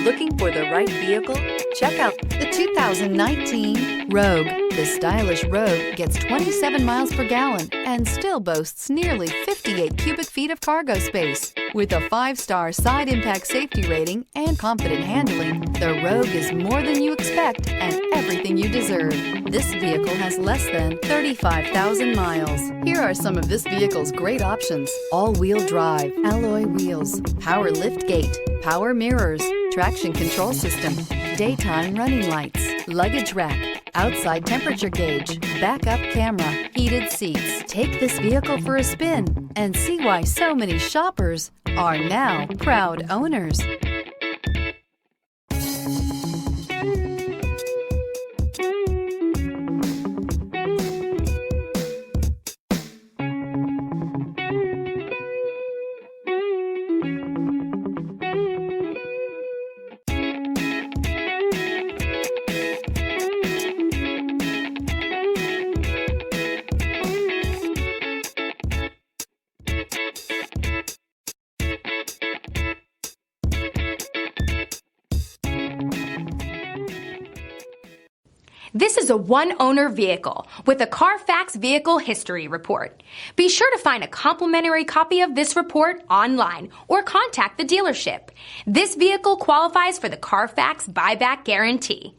Looking for the right vehicle? Check out the 2019 Rogue. The stylish Rogue gets 27 miles per gallon and still boasts nearly 58 cubic feet of cargo space. With a 5-star side impact safety rating and confident handling, the Rogue is more than you expect and everything you deserve. This vehicle has less than 35,000 miles. Here are some of this vehicle's great options: all-wheel drive, alloy wheels, power lift gate, power mirrors, traction control system, daytime running lights, luggage rack, outside temperature gauge, backup camera, heated seats. Take this vehicle for a spin and see why so many shoppers are now proud owners. This is a one-owner vehicle with a Carfax Vehicle History Report. Be sure to find a complimentary copy of this report online or contact the dealership. This vehicle qualifies for the Carfax Buyback Guarantee.